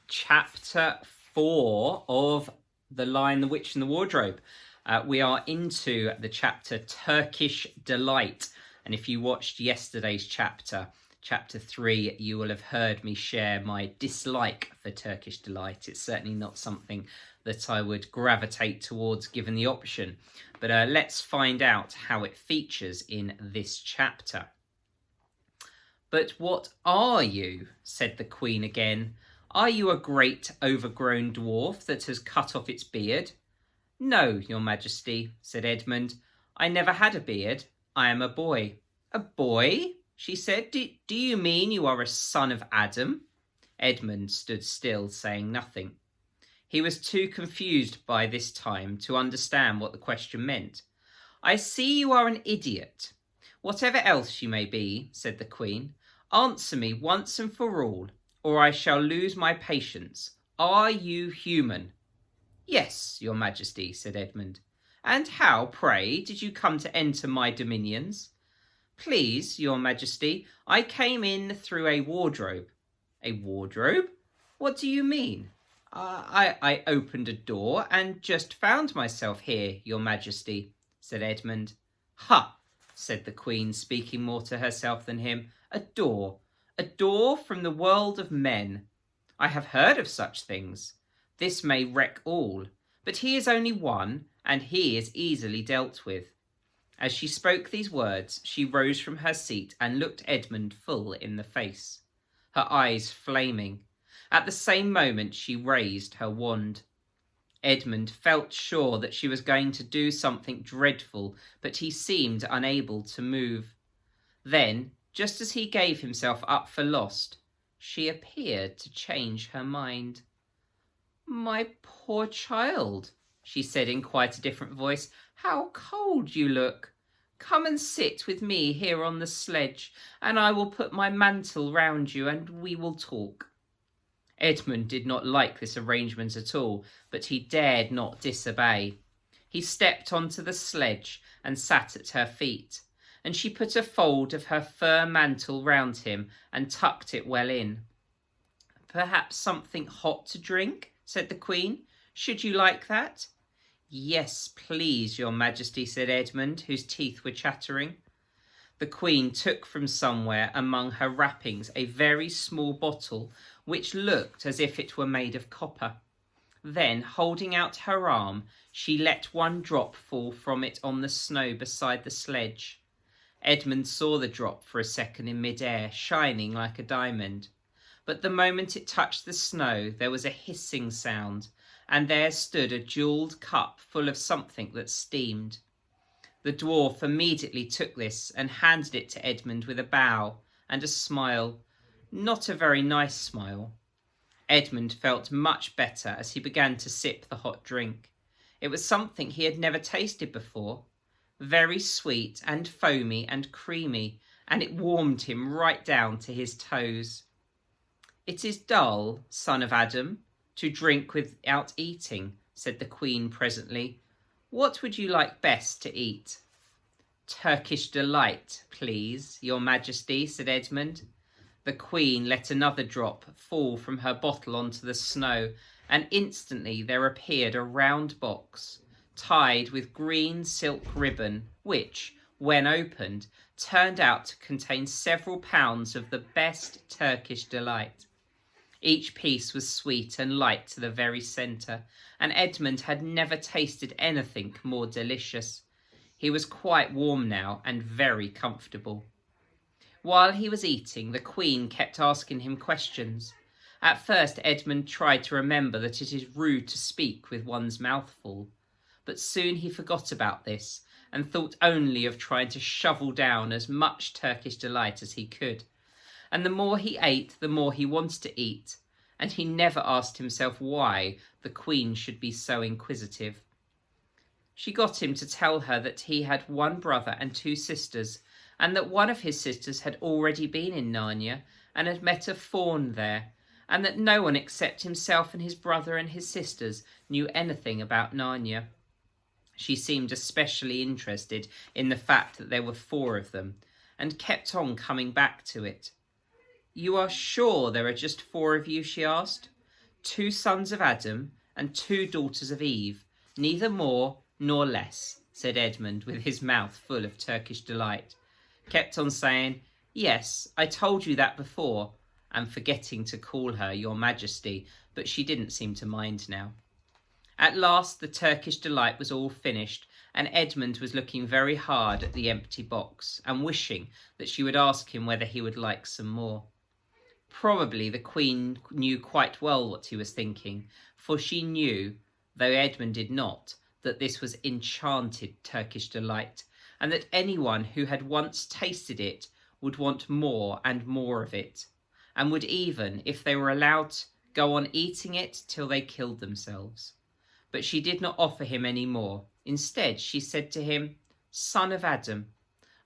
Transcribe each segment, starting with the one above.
chapter 4 of The Lion, the Witch and the Wardrobe. We are into the chapter Turkish Delight. And if you watched yesterday's chapter, chapter 3, you will have heard me share my dislike for Turkish Delight. It's certainly not something that I would gravitate towards given the option. But let's find out how it features in this chapter. "But what are you?" said the Queen again. "Are you a great overgrown dwarf that has cut off its beard?" "No, your Majesty," said Edmund. "I never had a beard. I am a boy." "A boy?" she said. Do you mean you are a son of Adam?" Edmund stood still, saying nothing. He was too confused by this time to understand what the question meant. "I see you are an idiot. Whatever else you may be," said the Queen, "answer me once and for all, or I shall lose my patience. Are you human?" "Yes, your Majesty," said Edmund. "And how, pray, did you come to enter my dominions?" "Please, your Majesty, I came in through a wardrobe." "A wardrobe? What do you mean?" I opened a door and just found myself here, your Majesty," said Edmund. "Ha!" said the Queen, speaking more to herself than him. A door from the world of men. I have heard of such things. This may wreck all, but he is only one, and he is easily dealt with." As she spoke these words, she rose from her seat and looked Edmund full in the face, her eyes flaming. At the same moment she raised her wand. Edmund felt sure that she was going to do something dreadful, but he seemed unable to move. Then, just as he gave himself up for lost, she appeared to change her mind. "My poor child," she said in quite a different voice, "how cold you look. Come and sit with me here on the sledge, and I will put my mantle round you and we will talk." Edmund did not like this arrangement at all, but he dared not disobey. He stepped onto the sledge and sat at her feet, and she put a fold of her fur mantle round him and tucked it well in. "Perhaps something hot to drink?" said the Queen. "Should you like that?" "Yes, please, your Majesty," said Edmund, whose teeth were chattering. The Queen took from somewhere among her wrappings a very small bottle, which looked as if it were made of copper. Then, holding out her arm, she let one drop fall from it on the snow beside the sledge. Edmund saw the drop for a second in mid-air, shining like a diamond. But the moment it touched the snow, there was a hissing sound, and there stood a jewelled cup full of something that steamed. The dwarf immediately took this and handed it to Edmund with a bow and a smile. Not a very nice smile. Edmund felt much better as he began to sip the hot drink. It was something he had never tasted before. Very sweet and foamy and creamy, and it warmed him right down to his toes. "It is dull, son of Adam, to drink without eating," said the Queen presently. "What would you like best to eat?" "Turkish Delight, please, your Majesty," said Edmund. The Queen let another drop fall from her bottle onto the snow, and instantly there appeared a round box, tied with green silk ribbon, which, when opened, turned out to contain several pounds of the best Turkish Delight. Each piece was sweet and light to the very centre, and Edmund had never tasted anything more delicious. He was quite warm now and very comfortable. While he was eating, the Queen kept asking him questions. At first Edmund tried to remember that it is rude to speak with one's mouth full, but soon he forgot about this and thought only of trying to shovel down as much Turkish Delight as he could. And the more he ate, the more he wanted to eat, and he never asked himself why the Queen should be so inquisitive. She got him to tell her that he had one brother and two sisters, and that one of his sisters had already been in Narnia and had met a faun there, and that no one except himself and his brother and his sisters knew anything about Narnia. She seemed especially interested in the fact that there were 4 of them, and kept on coming back to it. "You are sure there are just 4 of you?" she asked. 2 sons of Adam and 2 daughters of Eve, neither more nor less, said Edmund, with his mouth full of Turkish delight. Kept on saying, yes, I told you that before, and forgetting to call her Your Majesty, but she didn't seem to mind now. At last the Turkish delight was all finished, and Edmund was looking very hard at the empty box, and wishing that she would ask him whether he would like some more. Probably the Queen knew quite well what he was thinking, for she knew, though Edmund did not, that this was enchanted Turkish delight, and that anyone who had once tasted it would want more and more of it, and would even, if they were allowed, go on eating it till they killed themselves. But she did not offer him any more. Instead, she said to him, Son of Adam,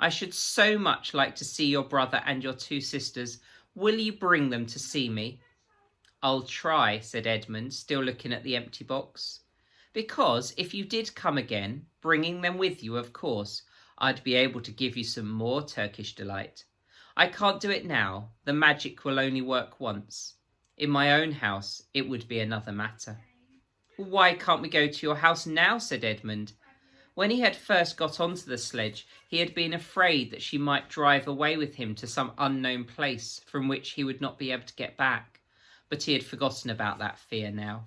I should so much like to see your brother and your 2 sisters. Will you bring them to see me? I'll try, said Edmund, still looking at the empty box. Because if you did come again, bringing them with you, of course, I'd be able to give you some more Turkish delight. I can't do it now. The magic will only work once. In my own house, it would be another matter. Why can't we go to your house now? Said Edmund. When he had first got onto the sledge, he had been afraid that she might drive away with him to some unknown place from which he would not be able to get back. But he had forgotten about that fear now.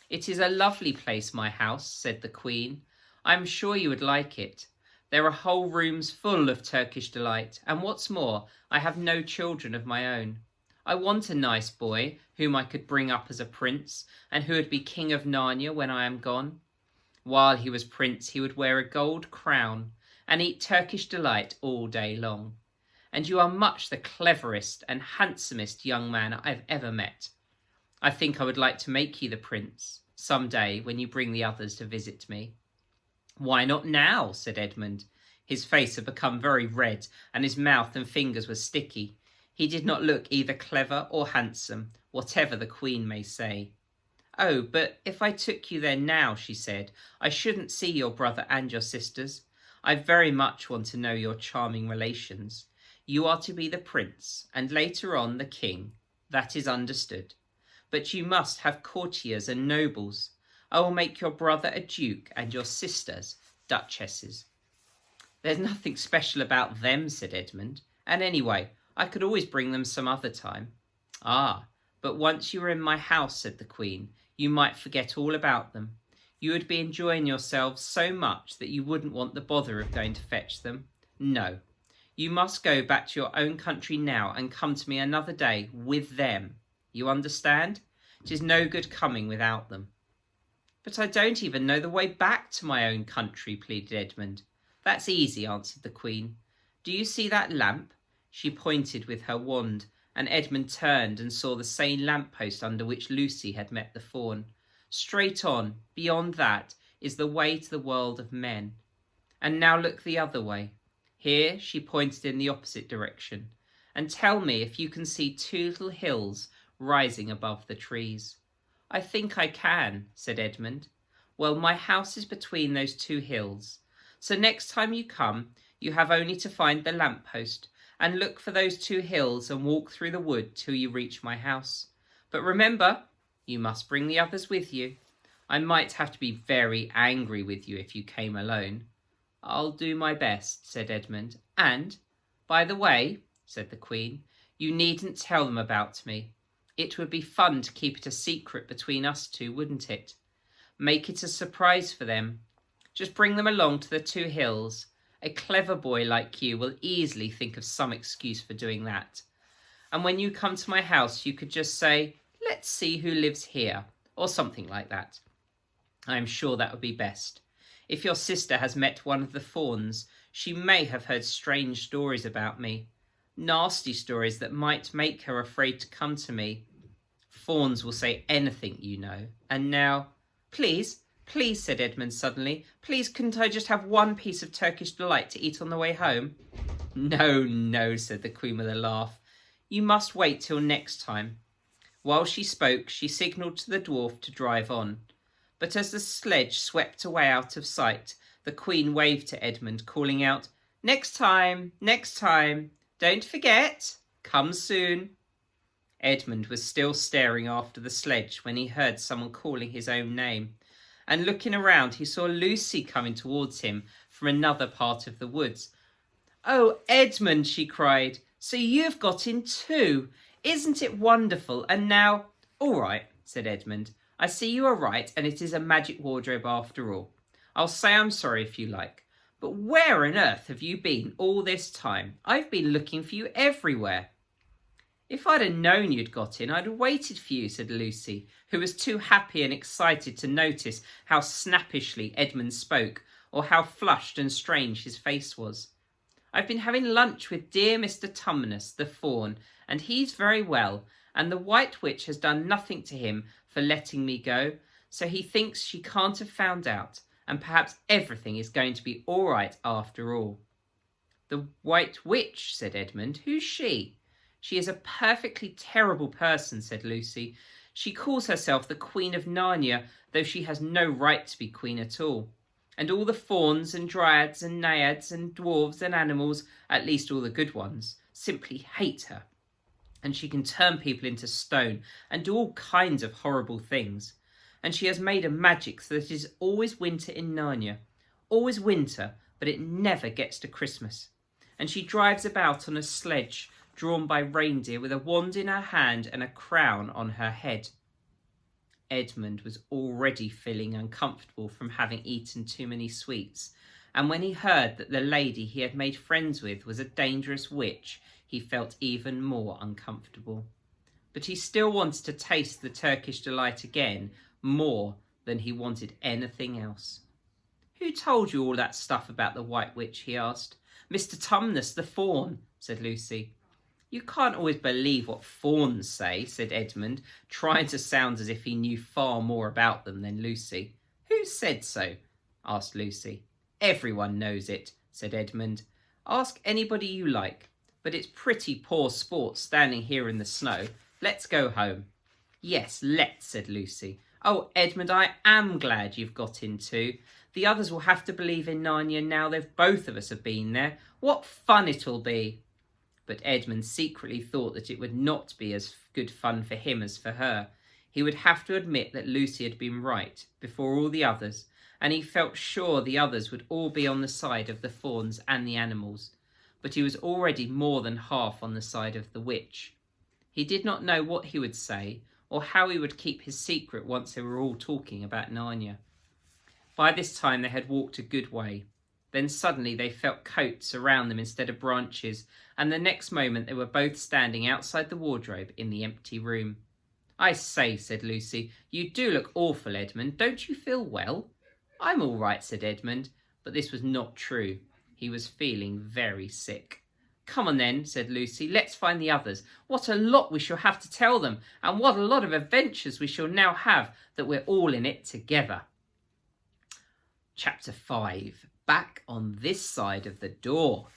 It is a lovely place, my house, said the Queen. I am sure you would like it. There are whole rooms full of Turkish delight, and what's more, I have no children of my own. I want a nice boy whom I could bring up as a prince, and who would be king of Narnia when I am gone. While he was prince, he would wear a gold crown and eat Turkish delight all day long. And you are much the cleverest and handsomest young man I've ever met. I think I would like to make you the prince some day when you bring the others to visit me. Why not now? Said Edmund. His face had become very red, and his mouth and fingers were sticky. He did not look either clever or handsome, whatever the Queen may say. Oh, but if I took you there now, she said, I shouldn't see your brother and your sisters. I very much want to know your charming relations. You are to be the prince, and later on the king. That is understood. But you must have courtiers and nobles. I will make your brother a duke and your sisters duchesses. There's nothing special about them, said Edmund. And anyway, I could always bring them some other time. Ah, but once you were in my house, said the Queen, you might forget all about them. You would be enjoying yourselves so much that you wouldn't want the bother of going to fetch them. No, you must go back to your own country now and come to me another day with them. You understand? It is no good coming without them. But I don't even know the way back to my own country, pleaded Edmund. That's easy, answered the Queen. Do you see that lamp? She pointed with her wand, and Edmund turned and saw the same lamppost under which Lucy had met the fawn. Straight on, beyond that, is the way to the world of men. And now look the other way. Here she pointed in the opposite direction. And tell me if you can see 2 little hills rising above the trees. I think I can, said Edmund. Well, my house is between those 2 hills. So next time you come, you have only to find the lamppost, and look for those 2 hills and walk through the wood till you reach my house. But remember, you must bring the others with you. I might have to be very angry with you if you came alone. I'll do my best, said Edmund. And, by the way, said the Queen, you needn't tell them about me. It would be fun to keep it a secret between us 2, wouldn't it? Make it a surprise for them. Just bring them along to the 2 hills. A clever boy like you will easily think of some excuse for doing that. And when you come to my house, you could just say, let's see who lives here, or something like that. I am sure that would be best. If your sister has met one of the fawns, she may have heard strange stories about me. Nasty stories that might make her afraid to come to me. Fawns will say anything, you know. And now, please, said Edmund suddenly, please couldn't I just have one piece of Turkish delight to eat on the way home? No, said the Queen with a laugh. You must wait till next time. While she spoke, she signalled to the dwarf to drive on. But as the sledge swept away out of sight, the Queen waved to Edmund, calling out, next time, don't forget, come soon. Edmund was still staring after the sledge when he heard someone calling his own name. And looking around, he saw Lucy coming towards him from another part of the woods. "Oh, Edmund," she cried, "so you've got in too. Isn't it wonderful? And now—" "All right," said Edmund. "I see you are right, and it is a magic wardrobe after all. I'll say I'm sorry if you like. But where on earth have you been all this time? I've been looking for you everywhere." "If I'd have known you'd got in, I'd have waited for you," said Lucy, who was too happy and excited to notice how snappishly Edmund spoke, or how flushed and strange his face was. "I've been having lunch with dear Mr. Tumnus, the fawn, and he's very well, and the White Witch has done nothing to him for letting me go, so he thinks she can't have found out, and perhaps everything is going to be all right after all." "The White Witch," said Edmund. "Who's she?" "She is a perfectly terrible person," said Lucy. "She calls herself the Queen of Narnia, though she has no right to be queen at all. And all the fauns and dryads and naiads and dwarves and animals, at least all the good ones, simply hate her. And she can turn people into stone and do all kinds of horrible things. And she has made a magic so that it is always winter in Narnia. Always winter, but it never gets to Christmas. And she drives about on a sledge drawn by reindeer with a wand in her hand and a crown on her head." Edmund was already feeling uncomfortable from having eaten too many sweets, and when he heard that the lady he had made friends with was a dangerous witch, he felt even more uncomfortable. But he still wanted to taste the Turkish delight again, more than he wanted anything else. "Who told you all that stuff about the White Witch?" he asked. "Mr. Tumnus, the fawn," said Lucy. "You can't always believe what fawns say," said Edmund, trying to sound as if he knew far more about them than Lucy. "Who said so?" asked Lucy. "Everyone knows it," said Edmund. "Ask anybody you like. But it's pretty poor sport standing here in the snow. Let's go home." "Yes, let's," said Lucy. "Oh, Edmund, I am glad you've got in too. The others will have to believe in Narnia now they've both of us have been there. What fun it'll be!" But Edmund secretly thought that it would not be as good fun for him as for her. He would have to admit that Lucy had been right before all the others, and he felt sure the others would all be on the side of the fawns and the animals. But he was already more than half on the side of the witch. He did not know what he would say, or how he would keep his secret once they were all talking about Narnia. By this time they had walked a good way. Then suddenly they felt coats around them instead of branches, and the next moment they were both standing outside the wardrobe in the empty room. "I say," said Lucy, "you do look awful, Edmund. Don't you feel well?" "I'm all right," said Edmund, but this was not true. He was feeling very sick. "Come on then," said Lucy, "let's find the others. What a lot we shall have to tell them, and what a lot of adventures we shall now have that we're all in it together." Chapter 5. Back on this side of the door,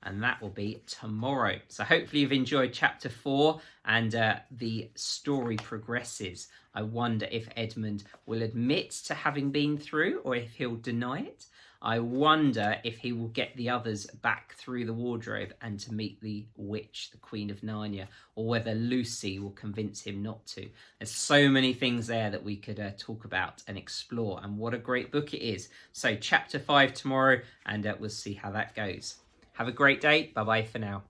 and that will be tomorrow. So hopefully you've enjoyed chapter 4 and the story progresses. I wonder if Edmund will admit to having been through or if he'll deny it. I wonder if he will get the others back through the wardrobe and to meet the witch, the Queen of Narnia, or whether Lucy will convince him not to. There's so many things there that we could talk about and explore, and what a great book it is. So chapter 5 tomorrow, and we'll see how that goes. Have a great day. Bye-bye for now.